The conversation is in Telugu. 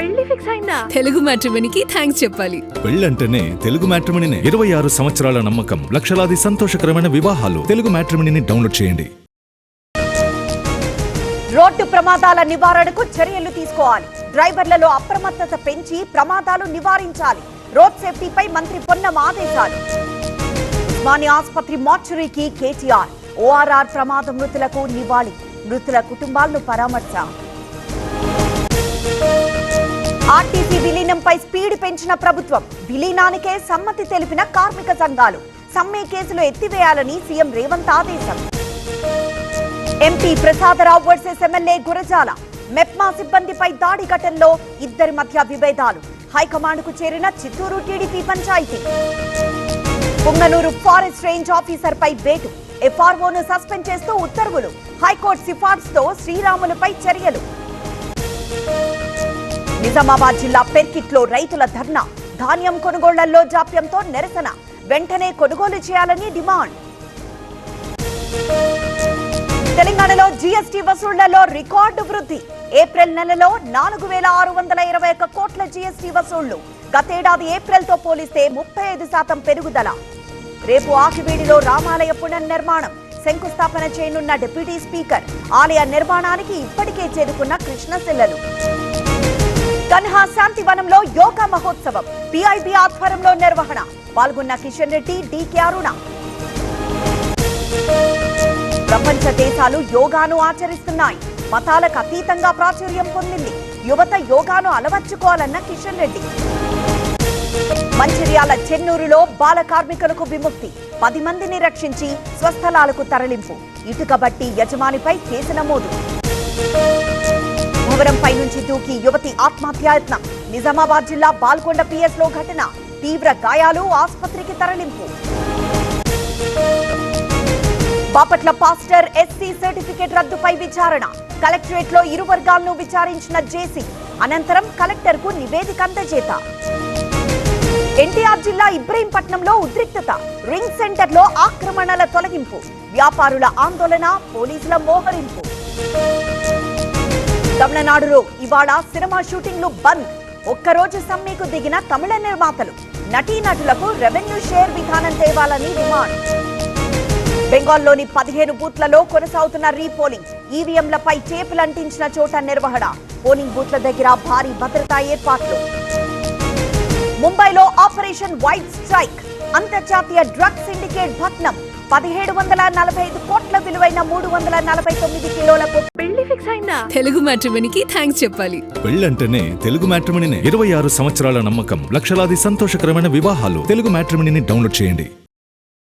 పెళ్లి ఫిక్స్ అయిందా? తెలుగు మ్యాట్రిమోనీకి థ్యాంక్స్ చెప్పాలి. పెళ్ళంటేనే తెలుగు మ్యాట్రిమోనీనే. 26 సంవత్సరాల నమ్మకం, లక్షలాది సంతోషకరమైన వివాహాలు. తెలుగు మ్యాట్రిమోనీని డౌన్లోడ్ చేయండి. రోడ్డు ప్రమాదాల నివారణకు చర్యలు తీసుకోవాలి. డ్రైవర్లలో అప్రమత్తత పెంచి ప్రమాదాలు నివారించాలి. రోడ్ సేఫ్టీపై మంత్రి పొన్నం ఆదేశాలు. ఉస్మానియా ఆసుపత్రి మార్చురీకి కేటీఆర్. ఓఆర్ఆర్ ప్రమాద మృతులకు నివాళి. మృతుల కుటుంబాలను పరామర్శ. ఆర్టీసీ విలీనంపై స్పీడ్ పెంచిన ప్రభుత్వం. విలీనానికే సమ్మతి తెలిపిన కార్మిక సంఘాలు. సమ్మె కేసులు ఎత్తివేయాలని సీఎం రేవంత్ ఆదేశం. MP Prasadarao versus MLA Gurajala. MEPMA సిబ్బందిపై దాడి ఘటనలో ఇద్దరి మధ్య విభేదాలు. హైకమాండ్కు చేరిన చిత్తూరు టీడీపీ పంచాయతీ. పుంగనూరు ఫారెస్ట్ రేంజ్ ఆఫీసర్పై వేటు. ఎఫ్ఆర్ఓను సస్పెండ్ చేస్తూ ఉత్తర్వులు. హైకోర్టు సిఫార్సుతో శ్రీరాములపై చర్యలు. నిజామాబాద్ జిల్లా పెర్కిట్లో రైతుల ధర్నా. ధాన్యం కొనుగోళ్లలో జాప్యంతో నిరసన. వెంటనే కొనుగోలు చేయాలని డిమాండ్. తెలంగాణలో జీఎస్టీ వసూళ్లలో రికార్డు వృద్ధి. ఏప్రిల్ నెలలో 4,621 కోట్ల జీఎస్టీ వసూళ్లు. గతేడాది ఏప్రిల్తో పోలిస్తే 35% పెరుగుదల. రేపు ఆకివీడిలో రామాలయ పునర్నిర్మాణం. శంకుస్థాపన చేయనున్న డిప్యూటీ స్పీకర్. ఆలయ నిర్మాణానికి ఇప్పటికే చేరుకున్న కృష్ణశిల్లలు. కన్హా శాంతివనంలో యోగా మహోత్సవం. పిఐబి ఆధ్వర్యంలో నిర్వహణ. పాల్గొన్న కిషన్ రెడ్డి, డికే అరుణ. ప్రపంచ దేశాలు యోగాను ఆచరిస్తున్నాయి. మతాలకు అతీతంగా ప్రాచుర్యం పొందింది. యువత యోగాను అలవర్చుకోవాలన్న కిషన్ రెడ్డి. మంచిర్యాల చెన్నూరులో బాల కార్మికులకు విముక్తి. 10 మందిని రక్షించి స్వస్థలాలకు తరలింపు. ఇటుక బట్టి యజమానిపై కేసు నమోదు. భవనంపై నుంచి దూకి యువతి ఆత్మహత్యాయత్నం. నిజామాబాద్ జిల్లా బాల్కొండ పిఎస్ లో ఘటన. తీవ్ర గాయాలు. ఆసుపత్రికి తరలింపు. బాపట్ల పాస్టర్ ఎస్సీ సర్టిఫికేట్ రద్దుపై విచారణ. కలెక్టరేట్ లో ఇరు వర్గాలను విచారించిన జేసీ. అనంతరం కలెక్టర్ కు నివేదిక అందజేత. ఎన్టీఆర్ జిల్లా ఇబ్రహీంపట్నంలో ఉద్రిక్తత. రింగ్ సెంటర్ లో ఆక్రమణల తొలగింపు. వ్యాపారుల ఆందోళన. పోలీసుల మోహరింపు. తమిళనాడులో ఇవాళ సినిమా షూటింగ్లు బంద్. ఒక్కరోజు సమ్మెకు దిగిన తమిళ నిర్మాతలు. నటీనటులకు రెవెన్యూ షేర్ విధానం తేవాలని డిమాండ్. బెంగాల్లోని 15 బూత్లలో కొనసాగుతున్న రీపోలింగ్. ఈవీఎంలపై టేపులంటించిన చోట నిర్వహణ. పోలింగ్ బూత్ల దగ్గర భారీ భద్రతా ఏర్పాట్లు. ముంబైలో ఆపరేషన్ వైట్ స్ట్రైక్. అంతర్జాతీయ డ్రగ్ సిండికేట్ భగ్నం. 1745 కోట్ల విలువైన 349 కిలోలకు పెళ్లి ఫిక్స్ అయిందా? తెలుగు మ్యాట్రిమోనీకి థ్యాంక్స్ చెప్పాలి. పెళ్ళంటేనే తెలుగు మ్యాట్రిమోనీనే. 26 సంవత్సరాల నమ్మకం, లక్షలాది సంతోషకరమైన వివాహాలు. తెలుగు మ్యాట్రిమోనీని డౌన్లోడ్ చేయండి.